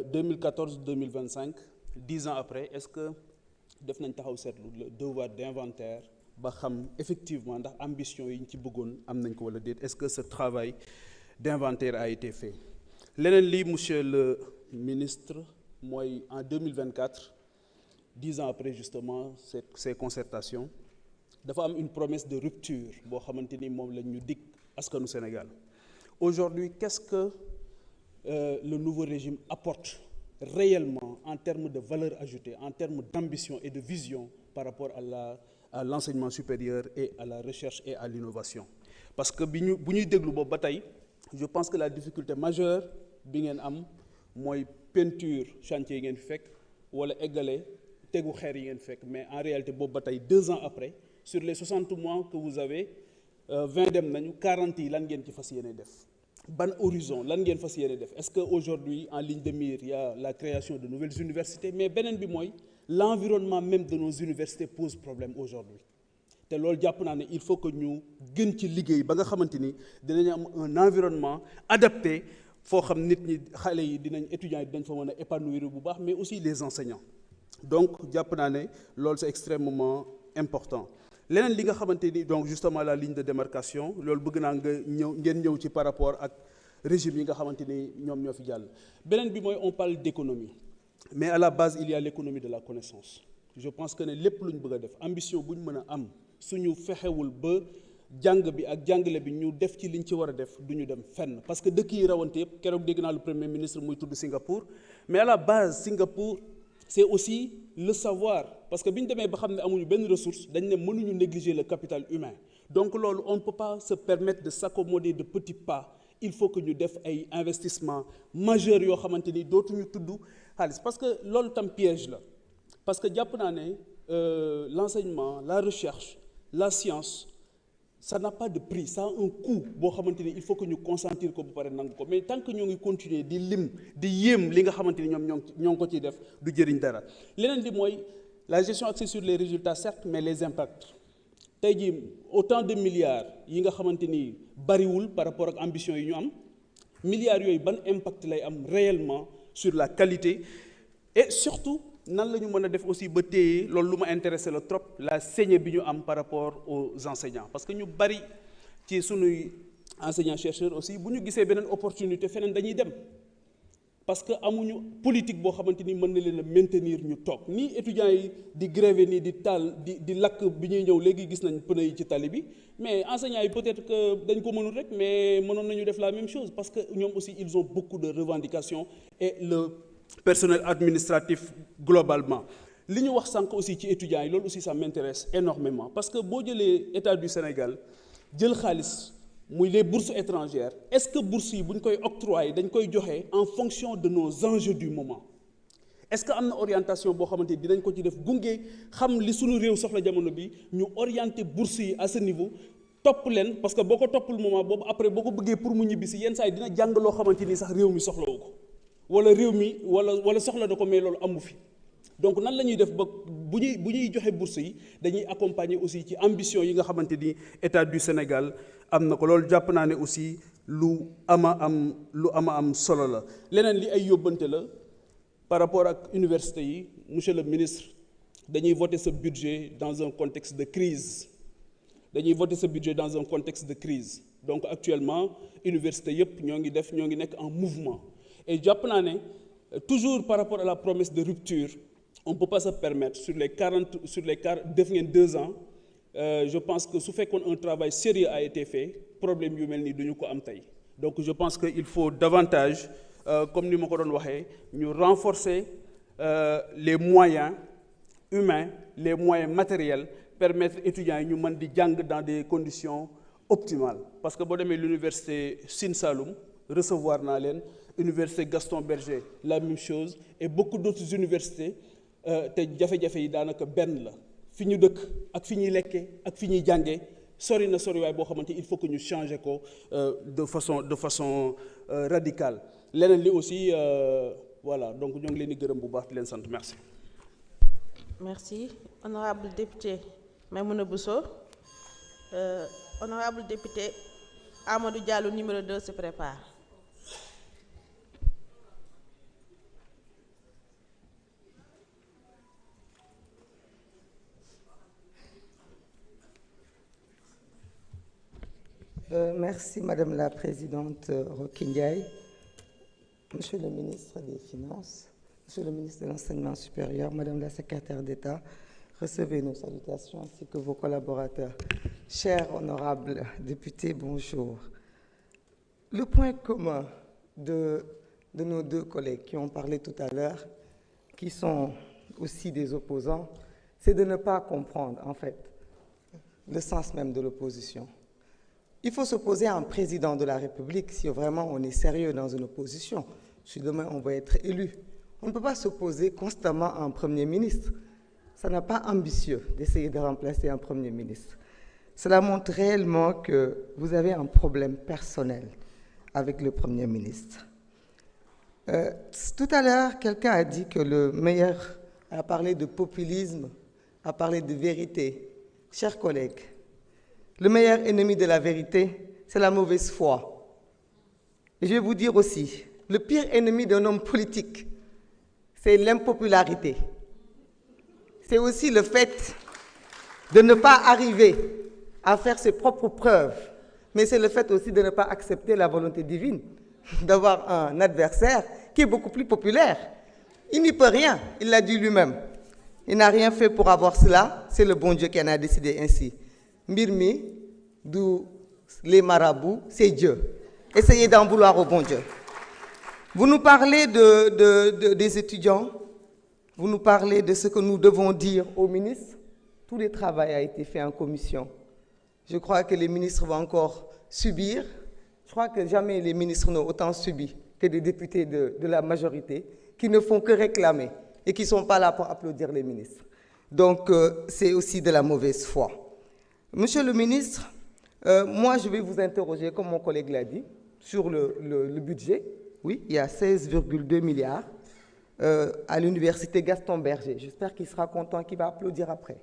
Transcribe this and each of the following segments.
2014-2025 10 ans après est-ce que def nañ taxaw seetlu le devoir d'inventaire ba xam effectivement ndax ambition yi ñu ci bëggoon am nañ ko wala déet est-ce que ce travail d'inventaire a été fait leneen lii monsieur le ministre mooy en 2024 10 ans après justement ces concertations dafa am une promesse de rupture boo xamante ni moom lañ ñu dig askanu Sénégal aujourd'hui qu'est-ce que le nouveau régime apporte réellement en termes de valeur ajoutée, en termes d'ambition et de vision par rapport à l'enseignement supérieur et à la recherche et à l'innovation. Parce que bu ñuy déglu boobu ba tey je pense que la difficulté majeure bi ngeen am mooy peinture chantier yi ngeen fi fekk wala eggale tegu xeer yi ngeen fekk mais en réalité boobu ba tey 2 ans après sur les 60 mois que vous avez 20 dem nañu 40 yi lan ngeen ci fas yéene def. ban horizon lan ngeen fas yéene def est-ce que aujourd'hui en ligne de mire il y a la création de nouvelles universités mais beneen bi mooy l'environnement même de nos universités pose problème aujourd'hui te loolu jàpp naa ne il faut que ñu gën ci liggéey ba nga xamante ni dinañ am un environnement adapté foo xam nit ñi xale yi étudiants yi dinañ fa mën a épanouir bu baax mais aussi les enseignants donc jàpp naa ne loolu c'est extrêmement important leneen li nga xamante ni donc justement la ligne de démarcation loolu bëgg naa ngeen ñëw ci par rapport ak régime yi nga xamante ni ñoom ñoo fi jàll beneen bi mooy on parle d'économie mais à la base il y a l'économie de la connaissance je pense que ne lépp lu ñu bëgg a def ambition bu ñu mën a am suñu fexewul ba jàng bi ak jàngale bi ñu def ci liñ ci war a def du ñu dem fenn parce que dëkk yi rawante yëpp keroog dégg naa le premier ministre muy tudd Singapour mais à la base Singapour c'est aussi le savoir parce que bi ñu demee ba xam ne amuñu benn ressource dañ ne mënuñu négliger le capital humain donc loolu on ne peut pas se permettre de s'accommoder de petits pas il faut que ñu def ay investissements majeurs yoo xamante ni dootuñu tudd xaalis parce que loolu tam piège la parce que jàpp naa ne l'enseignement la recherche la science ça n'a pas de prix ça a un coût boo xamante ni il faut que ñu consentir ko bu pare nangu ko mais tant que ñoo ngi continuer di lim di yéem li nga xamante ni ñoom ñoo ngi ko ciy def du jëriñ dara leneen bi mooy la gestion axée sur les résultats certes mais les impacts tey jii autant de milliards yi nga xamante ni bariwul par rapport ak ambition yi ñu am milliards yooyu ban impact lay am réellement sur la qualité et surtout nan la ñu mën a def aussi ba téye loolu lu ma intéressé la trop la saignée bi ñu am par rapport aux enseignants parce que ñu bari ci sunuy enseignants chercheurs aussi bu ñu gisee beneen opportunité feneen dañuy dem parce que amuñu politique boo xamante ni mën na leen a maintenir ñu toog nii étudiants yi di gréver nii di taal di lakk bi ñuy ñëw léegi gis nañ pneu yi ci tali bi mais enseignants yi peut-être que dañ ko mënul rek mais mënoon nañu def la même chose parce que ñoom aussi ils ont beaucoup de revendications et le personnel administratif globalement li ñu wax sànq aussi ci étudiants yi loolu aussi ça m'intéresse énormément parce que boo jëlee état du Sénégal jël xaalis muy les bourses étrangères est-ce que bourses yi bu ñu koy octroyer dañ koy joxe en fonction de nos enjeux du moment est-ce que am na orientation boo xamante ni dinañ ko ci def gunge xam li suñu réew soxla jamono bi ñu orienter bourses yi à ce niveau topp leen parce que boo ko toppul moment boobu après boo ko bëggee pour mu ñibbi si yenn saa yi dina jàng loo xamante ni sax réew mi soxlawu ko wala réew mi wala soxla na ko mais loolu amu fi donc nan la ñuy def ba bu ñuy joxe bourse yi dañuy accompagner aussi ci ambition yi nga xamante ni état du Sénégal am na ko loolu jàpp naa ne aussi lu ama am solo la leneen li ay yóbbante la par rapport ak université yi monsieur le ministre dañuy voter ce budget dans un contexte de crise donc actuellement université yëpp ñoo ngi nekk en mouvement et jàpp naa ne toujours par rapport à la promesse de rupture on peut pas se permettre sur les 40 def ngeen 2 ans je pense que su fekkoon un travail sérieux a été fait problème yu mel nii duñu ko am tey donc je pense que il faut davantage comme ni ma ko doon waxee ñu renforcer les moyens humains les moyens matériels permettre étudiants yi ñu mën di jàng dans des conditions optimales parce que boo demee l'université Sine Saloum recevoir naa leen université Gaston Berger la même chose et beaucoup d'autres universités te jafe-jafe yi daanaka benn la fi ñu dëkk ak fi ñuy lekkee ak fi ñuy jàngee sori waaye boo xamante il faut que ñu changer ko de façon radicale leneen li aussi voilà donc ñoo ngi leen di gërëm bu baax di leen sant merci. Merci honorable député Maïmouna Bousso honorable député Amadou Diallo numéro 2 se prépare. Merci Madame la Présidente Rocky Ndiaye. Monsieur le ministre des Finances, Monsieur le ministre de l'Enseignement supérieur, Madame la Secrétaire d'État, recevez nos salutations ainsi que vos collaborateurs. Chers honorables députés, bonjour. Le point commun de nos deux collègues qui ont parlé tout à l'heure, qui sont aussi des opposants, c'est de ne pas comprendre, en fait, le sens même de l'opposition. Il faut s'opposer à un président de la République si vraiment on est sérieux dans une opposition. Si demain on va être élu, on ne peut pas s'opposer constamment à un Premier ministre. Ça n'a pas ambitieux d'essayer de remplacer un Premier ministre. Cela montre réellement que vous avez un problème personnel avec le Premier ministre. Tout à l'heure, quelqu'un a dit que le meilleur a parlé de populisme, a parlé de vérité. Chers collègues, le meilleur ennemi de la vérité, c'est la mauvaise foi. Et je vais vous dire aussi, le pire ennemi d'un homme politique, c'est l'impopularité. C'est aussi le fait de ne pas arriver à faire ses propres preuves, mais c'est le fait aussi de ne pas accepter la volonté divine, d'avoir un adversaire qui est beaucoup plus populaire. Il n'y peut rien, il l'a dit lui-même. Il n'a rien fait pour avoir cela, c'est le bon Dieu qui en a décidé ainsi. Mirmi, d'où les marabouts, c'est Dieu. Essayez d'en vouloir au bon Dieu. Vous nous parlez des étudiants, vous nous parlez de ce que nous devons dire aux ministres. Tout le travail a été fait en commission. Je crois que les ministres vont encore subir. Je crois que jamais les ministres n'ont autant subi que des députés de la majorité qui ne font que réclamer et qui ne sont pas là pour applaudir les ministres. Donc, c'est aussi de la mauvaise foi. Monsieur le ministre, moi, je vais vous interroger, comme mon collègue l'a dit, sur le budget. Oui, il y a 16,2 milliards à l'université Gaston Berger. J'espère qu'il sera content, qu'il va applaudir après.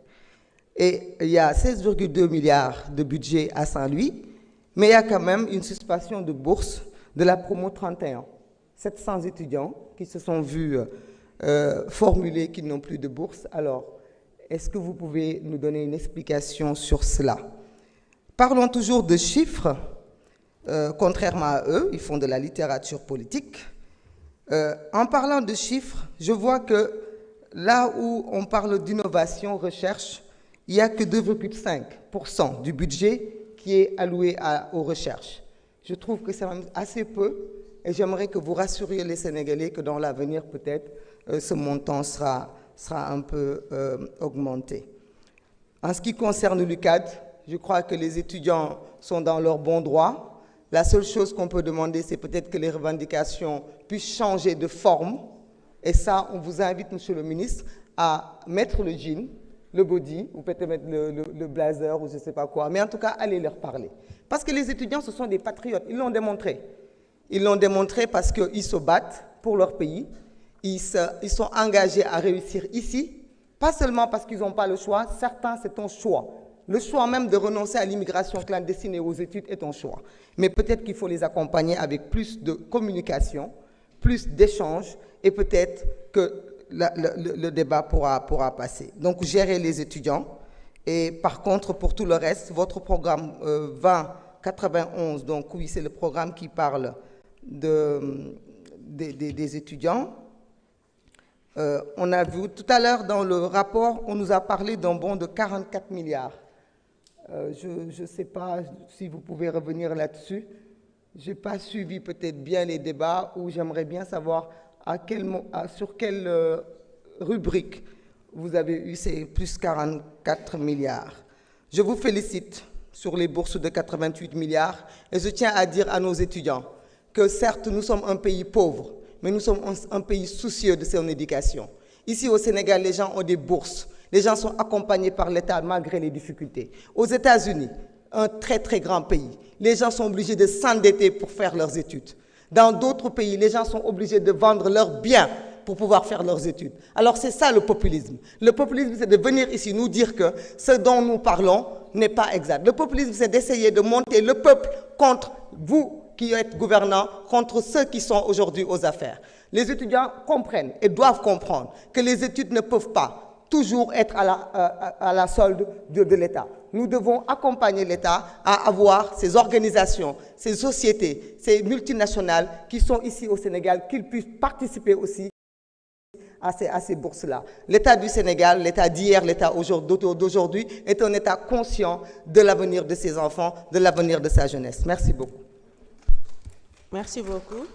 Et il y a 16,2 milliards de budget à Saint-Louis, mais il y a quand même une suspension de bourse de la promo 31. 700 étudiants qui se sont vus formuler qu'ils n'ont plus de bourse. Alors, est-ce que vous pouvez nous donner une explication sur cela? Parlons toujours de chiffres. Contrairement à eux, ils font de la littérature politique. En parlant de chiffres, je vois que là où on parle d'innovation, recherche, il n'y a que 2,5% du budget qui est alloué aux recherches. Je trouve que c'est assez peu et j'aimerais que vous rassuriez les Sénégalais que dans l'avenir, peut-être, ce montant sera un peu augmenté. En ce qui concerne l'UCAD, je crois que les étudiants sont dans leur bon droit. La seule chose qu'on peut demander, c'est peut-être que les revendications puissent changer de forme. Et ça, on vous invite, Monsieur le ministre, à mettre le jean, le body, ou peut-être mettre le blazer, ou je ne sais pas quoi. Mais en tout cas, allez leur parler. Parce que les étudiants, ce sont des patriotes. Ils l'ont démontré. Ils l'ont démontré parce qu'ils se battent pour leur pays. Ils sont engagés à réussir ici, pas seulement parce qu'ils n'ont pas le choix. Certains, c'est un choix. Le choix même de renoncer à l'immigration clandestine et aux études est un choix. Mais peut-être qu'il faut les accompagner avec plus de communication, plus d'échanges, et peut-être que le débat pourra passer. Donc, gérer les étudiants. Et par contre, pour tout le reste, votre programme 2091, donc oui, c'est le programme qui parle des étudiants. On a vu tout à l'heure dans le rapport, on nous a parlé d'un bond de 44 milliards. Je ne sais pas si vous pouvez revenir là-dessus. Je n'ai pas suivi peut-être bien les débats où j'aimerais bien savoir sur quelle rubrique vous avez eu ces plus 44 milliards. Je vous félicite sur les bourses de 88 milliards et je tiens à dire à nos étudiants que certes, nous sommes un pays pauvre, mais nous sommes un pays soucieux de son éducation. Ici au Sénégal, les gens ont des bourses. Les gens sont accompagnés par l'État malgré les difficultés. Aux États-Unis, un très très grand pays, les gens sont obligés de s'endetter pour faire leurs études. Dans d'autres pays, les gens sont obligés de vendre leurs biens pour pouvoir faire leurs études. Alors c'est ça le populisme. Le populisme, c'est de venir ici nous dire que ce dont nous parlons n'est pas exact. Le populisme, c'est d'essayer de monter le peuple contre vous qui êtes gouvernants, contre ceux qui sont aujourd'hui aux affaires. Les étudiants comprennent et doivent comprendre que les études ne peuvent pas toujours être à la solde de l'État. Nous devons accompagner l'État à avoir ces organisations, ces sociétés, ces multinationales qui sont ici au Sénégal, qu'ils puissent participer aussi à ces bourses-là. L'État du Sénégal, l'État d'hier, l'État d'aujourd'hui est un État conscient de l'avenir de ses enfants, de l'avenir de sa jeunesse. Merci beaucoup. Merci beaucoup.